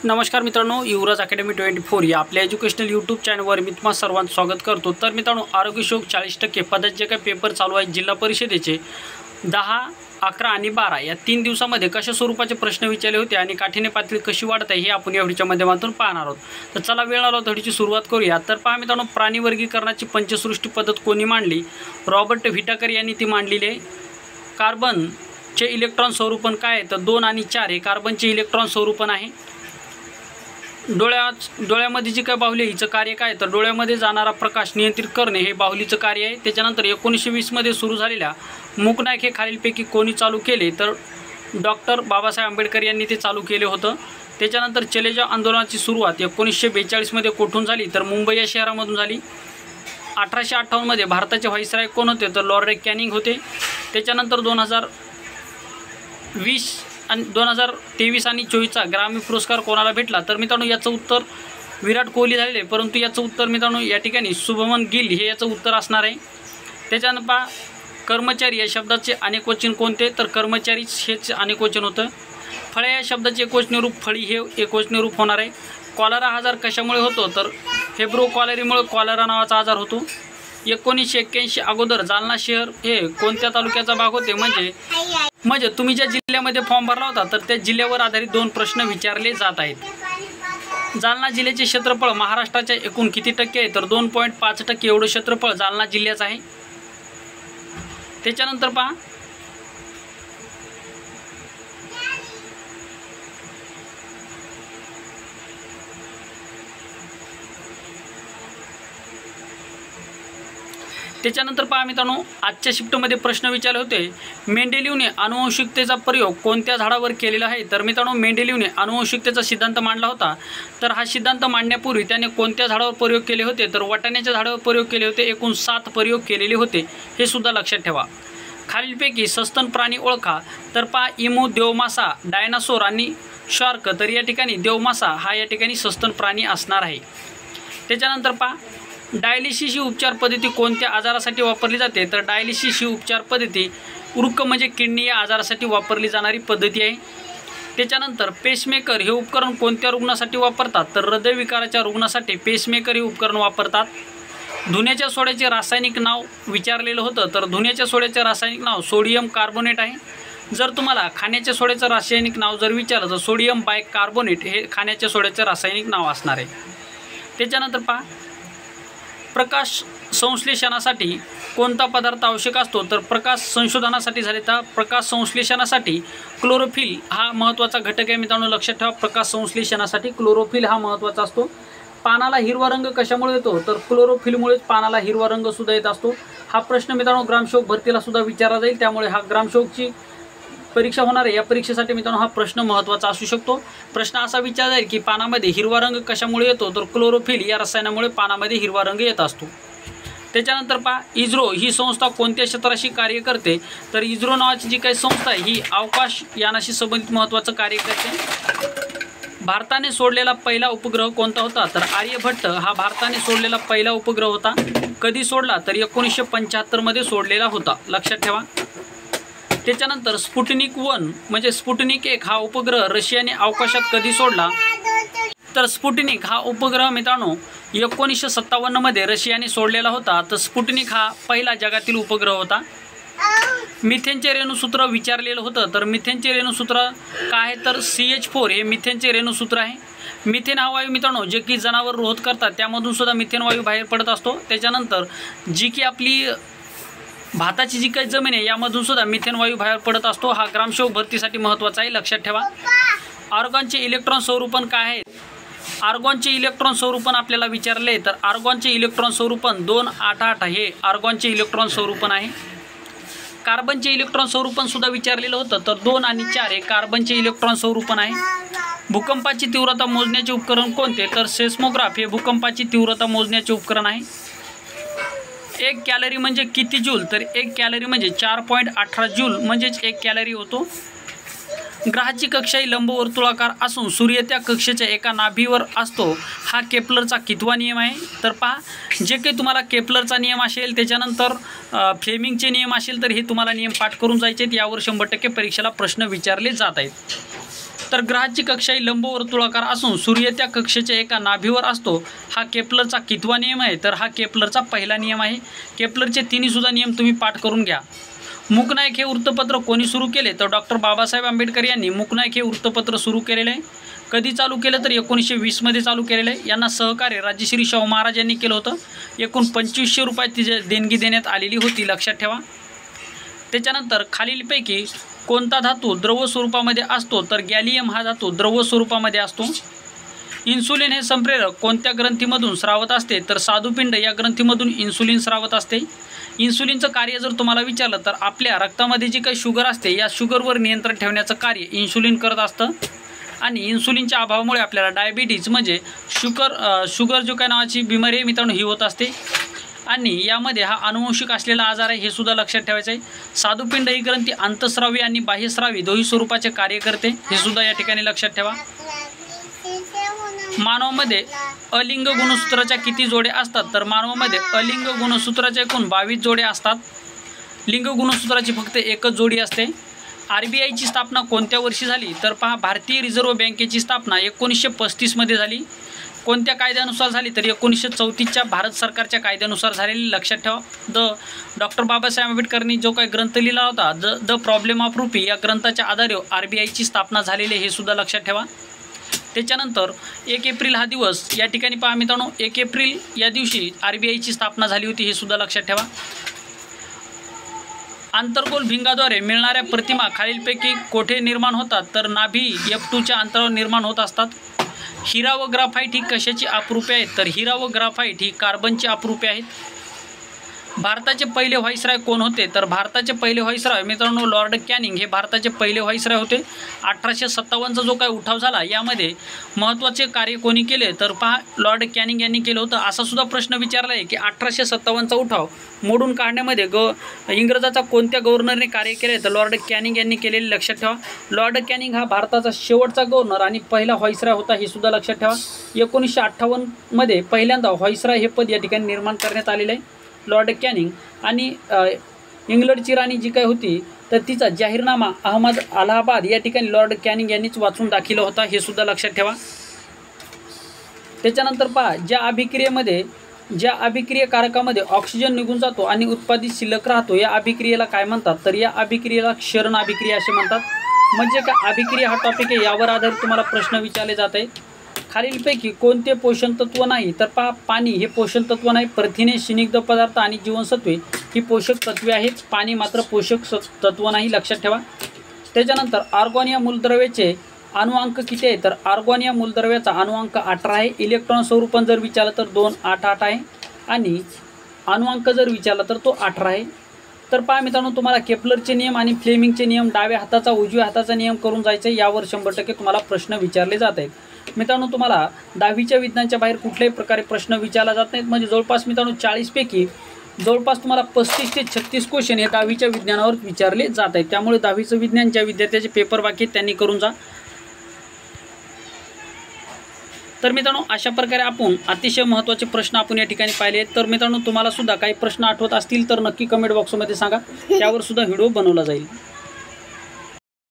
नमस्कार मित्रांनो, युवराज अकॅडमी 24 या आपल्या एज्युकेशनल यूट्यूब चॅनलवर मी तुम्हा सर्वांचं स्वागत करतो। तर मित्रांनो, आरोग्य शोक 40% पदाचे जे काही पेपर चालू आहेत जिल्हा परिषदेचे 10, 11 आणि 12 या 3 दिवसांमध्ये कशा स्वरूपाचे प्रश्न विचारले होते आणि काठिण्य पातळी कशी वाढत आहे हे आपण या व्हिडिओच्या माध्यमातून पाहणार आहोत। तर चला वेळ आला थोडीशी सुरुवात करूया। तर पहा मित्रांनो, प्राणी वर्गीकरणाची पंचसृष्टी पद्धत कोणी मांडली? रॉबर्ट व्हिटाकर यांनी ती मांडलेली आहे। कार्बनचे इलेक्ट्रॉन स्वरूपन काय आहे? तर 2 आणि 4 हे कार्बनचे इलेक्ट्रॉन स्वरूपन आहे। डोळ्यामध्ये जी काय बाहुली हिचं कार्य काय? तर डोळ्यामध्ये जाणारा प्रकाश नियंत्रित करणे हे बाहुलीचं कार्य आहे। त्याच्यानंतर 1920 मध्ये सुरू झालेल्या मूकनायक हे खालीलपैकी कोणी चालू केले? तर डॉक्टर बाबासाहेब आंबेडकर यांनी ते चालू केले होतं। त्याच्यानंतर चले जाव आंदोलनाची सुरुवात 1942 मध्ये कोठून झाली? तर मुंबई या शहरामधून झाली। 1858 मध्ये भारताचे व्हाईसराय कोण होते? तर लॉर्ड कॅनिंग होते। त्याच्यानंतर 2023 आणि 24चा ग्रामी पुरस्कार कोणाला भेटला? तर मित्रांनो, याचं उत्तर विराट कोहली झालेले, परंतु याचं उत्तर मित्रांनो या ठिकाणी शुभमन गिल हे याचं उत्तर असणार आहे। त्याच्यानंतर पहा, कर्मचारी या शब्दाचे अनेक वचन कोणते? तर कर्मचारी हेच अनेक वचन होतं। फळे या शब्दाचे एकवचनी रूप फळी हे एकवचनी रूप होणार आहे। कॉलरा आजार कशामुळे होतो? तर फेब्रो कॉलरीमुळे कॉलरा नावाचा आजार होतो। 1981 अगोदर जालना शहर हे कोणत्या तालुक्याचा भाग होते? म्हणजे तुम्ही ज्या जिल्ह्यामध्ये फॉर्म भरला होता तर त्या जिल्ह्यावर आधारित 2 प्रश्न विचारले जात आहेत। जालना जिल्ह्याचे क्षेत्रफळ महाराष्ट्राच्या एकूण किती टक्के आहे? तर 2.5% एवढं क्षेत्रफळ जालना जिल्ह्याचं आहे। त्याच्यानंतर पहा, मित्रांनो, आजच्या शिफ्टमध्ये प्रश्न विचारले होते। मेंडेलिव्हने आनुवंशिकतेचा प्रयोग कोणत्या झाडावर केलेला आहे? तर मित्रांनो, मेंडेलिव्हने आनुवंशिकतेचा सिद्धांत मांडला होता। तर हा सिद्धांत मांडण्यापूर्वी त्याने कोणत्या झाडावर प्रयोग केले होते? तर वाटाण्याच्या झाडावर प्रयोग केले होते। एकूण 7 प्रयोग केलेले होते, हे सुद्धा लक्षात ठेवा। खालीलपैकी सस्तन प्राणी ओळखा। तर पहा, इमू, देवमासा, डायनासोर आणि शार्क। तर या ठिकाणी देवमासा हा या ठिकाणी सस्तन प्राणी असणार आहे। त्याच्यानंतर पहा, डायलिसिस ही उपचार पद्धती कोणत्या आजारासाठी वापरली जाते? तर डायलिसिस ही उपचार पद्धती वृक्क म्हणजे किडनी या आजारासाठी वापरली जाणारी पद्धती आहे। त्याच्यानंतर पेसमेकर हे उपकरण कोणत्या रुग्णासाठी वापरतात? तर हृदयविकाराच्या रुग्णासाठी पेसमेकर हे उपकरण वापरतात। धुण्याच्या सोड्याचे रासायनिक नाव विचारलेलं होतं। तर धुण्याच्या सोड्याचे रासायनिक नाव सोडियम कार्बोनेट आहे। जर तुम्हाला खाण्याच्या सोड्याचं रासायनिक नाव जर विचारलं तर सोडियम बायकार्बोनेट हे खाण्याच्या सोड्याचं रासायनिक नाव असणार आहे। त्याच्यानंतर पहा, प्रकाश संश्लेषणासाठी कोणता पदार्थ आवश्यक असतो? तर प्रकाश संशोधनासाठी झाले तर प्रकाश संश्लेषणासाठी क्लोरोफिल हा महत्त्वाचा घटक आहे। मित्रांनो, लक्षात ठेवा, प्रकाश संश्लेषणासाठी क्लोरोफिल हा महत्त्वाचा असतो। पानाला हिरवा रंग कशामुळे येतो? तर क्लोरोफिलमुळेच पानाला हिरवा रंग सुद्धा येत असतो। हा प्रश्न मित्रांनो ग्रामसेवक भरतीला सुद्धा विचारला जाईल, त्यामुळे हा ग्रामसेवकची परीक्षा होणार आहे, या परीक्षेसाठी मित्रांनो हा प्रश्न महत्त्वाचा असू शकतो। प्रश्न असा विचारला जाईल की पानामध्ये हिरवा रंग कशामुळे येतो? तर क्लोरोफिल या रसायनामुळे पानामध्ये हिरवा रंग येत असतो। त्याच्यानंतर पहा, इस्रो ही संस्था कोणत्या क्षेत्राशी कार्य करते? तर इस्रो नावाची जी काही संस्था आहे ही अवकाश यानाशी संबंधित महत्त्वाचं कार्य करते। भारताने सोडलेला पहिला उपग्रह कोणता होता? तर आर्यभट्ट हा भारताने सोडलेला पहिला उपग्रह होता। कधी सोडला? तर 1975 मध्ये सोडलेला होता, लक्षात ठेवा। त्याच्यानंतर स्पुटनिक 1 म्हणजे स्पुटनिक 1 हा उपग्रह रशियाने अवकाशात कधी सोडला? तर स्पुटनिक हा उपग्रह मित्रांनो 1957 मध्ये रशियाने सोडलेला होता। तर स्पुटनिक हा पहिला जगातील उपग्रह होता। मिथेनचे रेणुसूत्र विचारलेलं होतं। तर मिथेनचे रेणुसूत्र काय आहे? तर CH4 हे मिथेनचे रेणुसूत्र आहे। मिथेन हा वायू मित्रांनो जे की जनावर रोध करतात त्यामधून सुद्धा मिथेन वायू बाहेर पडत असतो। त्याच्यानंतर जी की आपली भाताची जी काही जमीन आहे यामधून सुद्धा मिथेन वायू बाहेर पडत असतो। हा ग्रामसेवक भरतीसाठी महत्त्वाचा आहे, लक्षात ठेवा। आर्गॉनचे इलेक्ट्रॉन स्वरूपन काय आहे? आर्गॉनचे इलेक्ट्रॉन स्वरूपन आपल्याला विचारले, तर आर्गॉनचे इलेक्ट्रॉन स्वरूपन 288 हे आर्गॉनचे इलेक्ट्रॉन स्वरूपन आहे। कार्बनचे इलेक्ट्रॉन स्वरूपन सुद्धा विचारलेलं होतं। तर 2 आणि 4 हे कार्बनचे इलेक्ट्रॉन स्वरूपन आहे। भूकंपाची तीव्रता मोजण्याचे उपकरण कोणते? तर सेस्मोग्राफ हे भूकंपाची तीव्रता मोजण्याचे उपकरण आहे। 1 कॅलरी म्हणजे किती जूल? तर 1 कॅलरी म्हणजे 4.18 जूल म्हणजेच 1 कॅलरी होतो। ग्रहाची कक्षा ही लंबवर्तुळाकार असून सूर्य त्या कक्षेच्या एका नाभीवर असतो, हा केपलरचा कितवा नियम आहे? तर पहा, जे काही तुम्हाला केपलरचा नियम असेल त्याच्यानंतर फ्लेमिंगचे नियम असेल तर हे तुम्हाला नियम पाठ करून जायचे आहेत। यावर 100% परीक्षेला प्रश्न विचारले जात आहेत। तर ग्रहाची कक्षा ही लंबवर्तुळाकार असून सूर्य त्या कक्षेच्या एका नाभीवर असतो. हा केपलरचा कितवा नियम आहे? तर हा केपलरचा पहिला नियम आहे. केपलरचे तिन्हीसुद्धा नियम तुम्ही पाठ करून घ्या. मूकनायक हे वृत्तपत्र कोणी सुरू केले? तर डॉक्टर बाबासाहेब आंबेडकर यांनी मूकनायक हे वृत्तपत्र सुरू केलेले आहे. कधी चालू केलं? तर 1920 मध्ये चालू केलेलं आहे. यांना सहकार्य राजश्री शाहू महाराज यांनी केलं होतं. एकूण 2500 रुपये तिची देणगी देण्यात आलेली होती, लक्षात ठेवा. त्याच्यानंतर खालीलपैकी कोणता धातू द्रव स्वरूपामध्ये असतो? तर गॅलियम हा धातू द्रव स्वरूपामध्ये असतो. इन्सुलिन हे संप्रेरक कोणत्या ग्रंथीमधून स्रावत असते? तर स्वादुपिंड या ग्रंथीमधून इन्सुलिन स्रावत असते. इन्सुलिनचं कार्य जर तुम्हाला विचारलं तर आपल्या रक्तामध्ये जी काही शुगर असते या शुगरवर नियंत्रण ठेवण्याचं कार्य इन्सुलिन करत असतं. आणि इन्सुलिनच्या अभावामुळे आपल्याला डायबिटीज म्हणजे शुगर जो काय नावाची बिमारी आहे मित्रांनो ही होत असते. आणि यामध्ये हा अनुवंशिक असलेला आजार आहे, हे सुद्धा लक्षात ठेवायचं आहे. स्वादुपिंड ही ग्रंथी अंतस्रावी आणि बाह्यस्रावी दोन्ही स्वरूपाचे कार्य करते, हे सुद्धा या ठिकाणी लक्षात ठेवा. मानवामध्ये अलिंग गुणसूत्राच्या किती जोड्या असतात? तर मानवामध्ये अलिंग गुणसूत्राच्या एकूण 22 जोड्या असतात. लिंग गुणसूत्राची फक्त एकच जोडी असते. RBIची स्थापना कोणत्या वर्षी झाली? तर पहा, भारतीय रिझर्व्ह बँकेची स्थापना 1935 मध्ये झाली. कोणत्या कायद्यानुसार झाली? तर 1934च्या भारत सरकारच्या कायद्यानुसार झालेली, लक्षात ठेवा. डॉक्टर बाबासाहेब आंबेडकरांनी जो काही ग्रंथ लिहिला होता द प्रॉब्लेम ऑफ रुपी या ग्रंथाच्या आधारे RBIची स्थापना झालेली, हे सुद्धा लक्षात ठेवा. त्याच्यानंतर 1 एप्रिल हा दिवस या ठिकाणी पहा मित्रांनो, 1 एप्रिल या दिवशी RBIची स्थापना झाली होती, हे सुद्धा लक्षात ठेवा. आंतरगोल भिंगाद्वारे मिळणाऱ्या प्रतिमा खालीलपैकी कोठे निर्माण होतात? तर नाभी F2च्या अंतरावर निर्माण होत असतात. हिरा व ग्राफाईट ही कशाची अपरूपे आहेत? तर हिरा व ग्राफाईट ही कार्बनची अपरूपे आहेत. भारताचे पहिले व्हाईसराय कोण होते? तर भारताचे पहिले व्हाईसराय मित्रांनो लॉर्ड कॅनिंग हे भारताचे पहिले व्हाईसराय होते. 1857चा जो काय उठाव झाला यामध्ये महत्त्वाचे कार्य कोणी केले? तर पहा, लॉर्ड कॅनिंग यांनी केलं होतं. असा सुद्धा प्रश्न विचारला आहे की 1857चा उठाव मोडून काढण्यामध्ये इंग्रजाचा कोणत्या गव्हर्नरने कार्य केले? तर लॉर्ड कॅनिंग यांनी केलेले, लक्षात ठेवा. लॉर्ड कॅनिंग हा भारताचा शेवटचा गव्हर्नर आणि पहिला व्हाईसराय होता, हे सुद्धा लक्षात ठेवा. 1958 मध्ये पहिल्यांदा व्हाईसराय हे पद या ठिकाणी निर्माण करण्यात आलेलं आहे. लॉर्ड कॅनिंग आणि इंग्लंडची राणी जी काय होती तर तिचा जाहीरनामा अलाहाबाद या ठिकाणी लॉर्ड कॅनिंग यांनीच वाचून दाखवला होता, हे सुद्धा लक्षात ठेवा. त्याच्यानंतर पहा, ज्या अभिक्रियकारकामध्ये ऑक्सिजन निघून जातो आणि उत्पादित शिल्लक राहतो या अभिक्रियेला काय म्हणतात? तर या अभिक्रियेला क्षरण अभिक्रिया असे म्हणतात. म्हणजे काय अभिक्रिया हा टॉपिक आहे, यावर आधारित तुम्हाला प्रश्न विचारले जात आहेत. खालीलपैकी कोणते पोषण तत्व नाही? तर पहा, पाणी हे पोषण तत्व नाही. प्रथिने, स्निग्ध पदार्थ आणि जीवनसत्वे ही पोषक तत्वे आहेत. पाणी मात्र पोषक तत्व नाही, लक्षात ठेवा. त्याच्यानंतर आर्गॉन या मूलद्रव्याचे अणुअंक किती आहे? तर आर्गॉन या मूलद्रव्याचा अणुअंक 18 आहे. इलेक्ट्रॉन स्वरूपात जर विचारलं तर 288 आहे आणि अणुअंक जर विचारला तर तो 18 आहे. तर पहा मित्रांनो, तुम्हाला केपलरचे नियम आणि फ्लेमिंगचे नियम डाव्या हाताचा उजव्या हाताचा नियम करून जायचं आहे. यावर 100% तुम्हाला प्रश्न विचारले जात आहेत. मित्रांनो, तुम्हाला 10वीच्या विज्ञानच्या बाहेर कुठल्याही प्रकारे प्रश्न विचारला जात नाहीत. म्हणजे जवळपास मित्रांनो 40 पैकी जवळपास तुम्हाला 35 ते 36 क्वेश्चन हे 10वीच्या विज्ञानावर विचारले जात आहेत. त्यामुळे 10वीचं विज्ञान ज्या विद्यार्थ्याचे पेपर बाकी आहेत त्यांनी करून जा. तर मित्रांनो, अशा प्रकारे आपण अतिशय महत्त्वाचे प्रश्न आपण या ठिकाणी पाहिले आहेत. तर मित्रांनो, तुम्हाला सुद्धा काही प्रश्न आठवत असतील तर नक्की कमेंट बॉक्समध्ये सांगा, त्यावर सुद्धा व्हिडिओ बनवला जाईल.